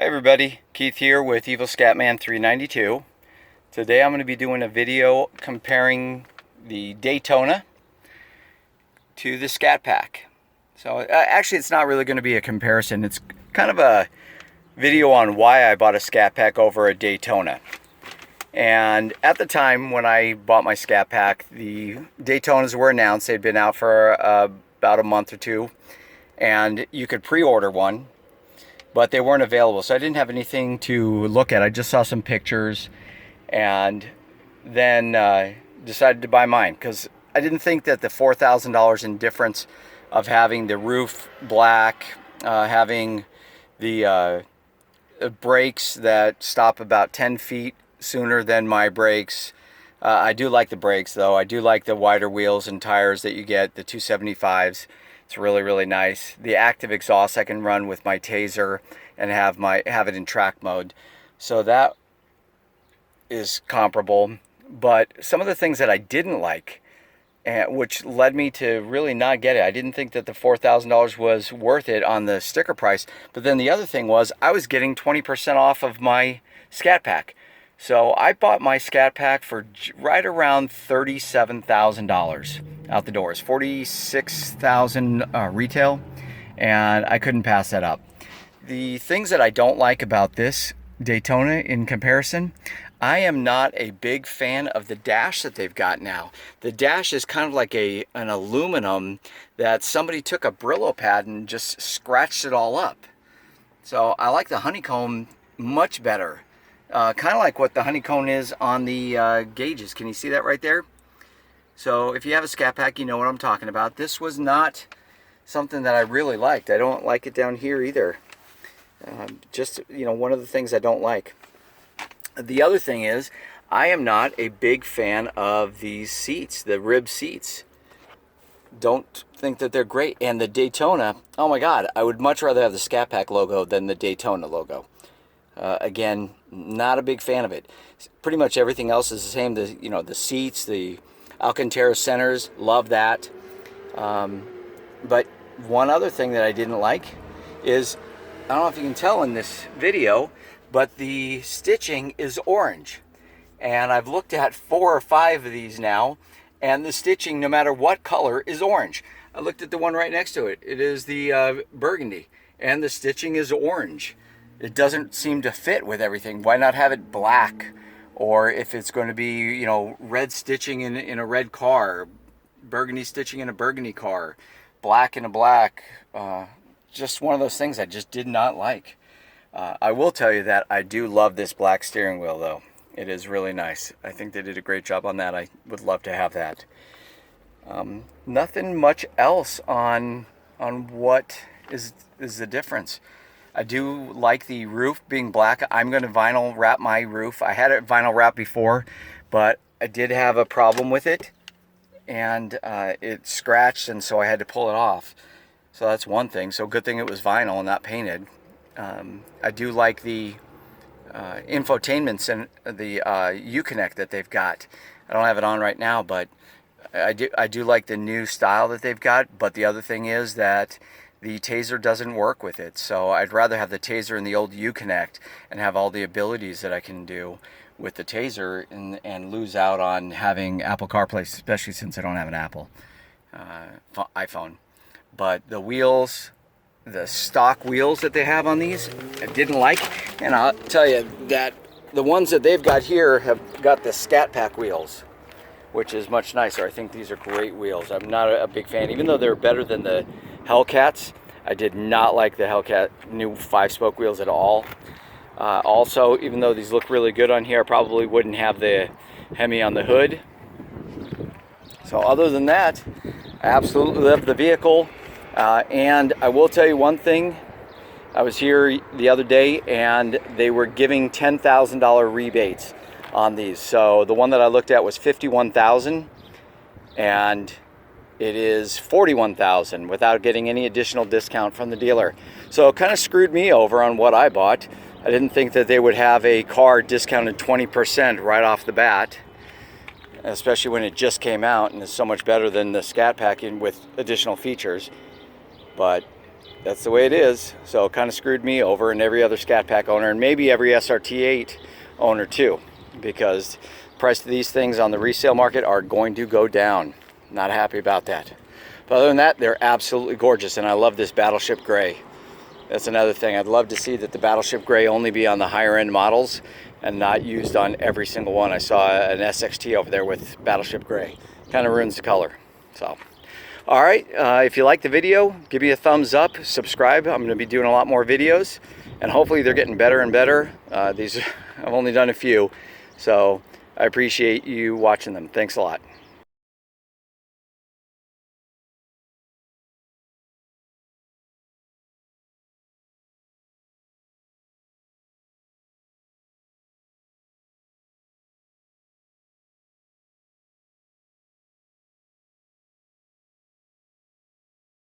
Hi everybody, Keith here with Evil Scatman 392. Today I'm going to be doing a video comparing the Daytona to the Scat Pack. So actually it's not really going to be a comparison, it's kind of a video on why I bought a Scat Pack over a Daytona. And at the time when I bought my Scat Pack, the Daytonas were announced. They'd been out for about a month or two, and you could pre-order one, but they weren't available, so I didn't have anything to look at. I just saw some pictures and then decided to buy mine because I didn't think that the $4,000 in difference of having the roof black, having the brakes that stop about 10 feet sooner than my brakes. I do like the brakes though. I do like the wider wheels and tires that you get, the 275s. It's really nice. The active exhaust I can run with my Taser and have it in track mode. So that is comparable. But some of the things that I didn't like, which led me to really not get it. I didn't think that the $4,000 was worth it on the sticker price. But then the other thing was I was getting 20% off of my Scat Pack. So I bought my Scat Pack for right around $37,000 out the doors, $46,000 retail, and I couldn't pass that up. The things that I don't like about this Daytona in comparison, I am not a big fan of the dash that they've got now. The dash is kind of like an aluminum that somebody took a Brillo pad and just scratched it all up. So I like the honeycomb much better. Kind of like what the honeycomb is on the gauges. Can you see that right there? So if you have a Scat Pack, you know what I'm talking about. This was not something that I really liked. I don't like it down here either. Just, you know, one of the things I don't like. The other thing is, I am not a big fan of these seats, the rib seats. Don't think that they're great. And the Daytona, oh my God, I would much rather have the Scat Pack logo than the Daytona logo. Again, not a big fan of it. Pretty much everything else is the same. The seats, the Alcantara centers, love that. But one other thing that I didn't like is, I don't know if you can tell in this video, but the stitching is orange. And I've looked at 4 or 5 of these now, and the stitching, no matter what color, is orange. I looked at the one right next to it. It is the burgundy, and the stitching is orange. It doesn't seem to fit with everything. Why not have it black? Or if it's going to be, you know, red stitching in a red car, burgundy stitching in a burgundy car, black in a black. Just one of those things I just did not like. I will tell you that I do love this black steering wheel though. It is really nice. I think they did a great job on that. I would love to have that. Nothing much else on what is the difference. I do like the roof being black. I'm going to vinyl wrap my roof. I had it vinyl wrapped before, but I did have a problem with it, and it scratched, and so I had to pull it off. So that's one thing. So good thing it was vinyl and not painted. I do like the infotainment and the Uconnect that they've got. I don't have it on right now, but I do like the new style that they've got. But the other thing is that the Taser doesn't work with it, so I'd rather have the Taser in the old Uconnect and have all the abilities that I can do with the Taser and lose out on having Apple CarPlay, especially since I don't have an Apple iPhone. But the wheels, the stock wheels that they have on these, I didn't like. And I'll tell you that the ones that they've got here have got the Scat Pack wheels, which is much nicer. I think these are great wheels. I'm not a big fan, even though they're better than the Hellcats. I did not like the Hellcat new 5-spoke wheels at all. Also, even though these look really good on here, I probably wouldn't have the Hemi on the hood. So other than that, I absolutely love the vehicle. And I will tell you one thing. I was here the other day and they were giving $10,000 rebates on these. So the one that I looked at was $51,000, and it is $41,000 without getting any additional discount from the dealer. So it kind of screwed me over on what I bought. I didn't think that they would have a car discounted 20% right off the bat, especially when it just came out and is so much better than the Scat Pack with additional features. But that's the way it is. So it kind of screwed me over, and every other Scat Pack owner, and maybe every SRT8 owner too, because the price of these things on the resale market are going to go down. Not happy about that. But other than that, they're absolutely gorgeous, and I love this Battleship gray. That's another thing. I'd love to see that the Battleship gray only be on the higher end models and not used on every single one. I saw an SXT over there with Battleship gray. Kind of ruins the color. So, all right, if you like the video, give me a thumbs up, subscribe. I'm going to be doing a lot more videos, and hopefully they're getting better and better. I've only done a few, so I appreciate you watching them. Thanks a lot.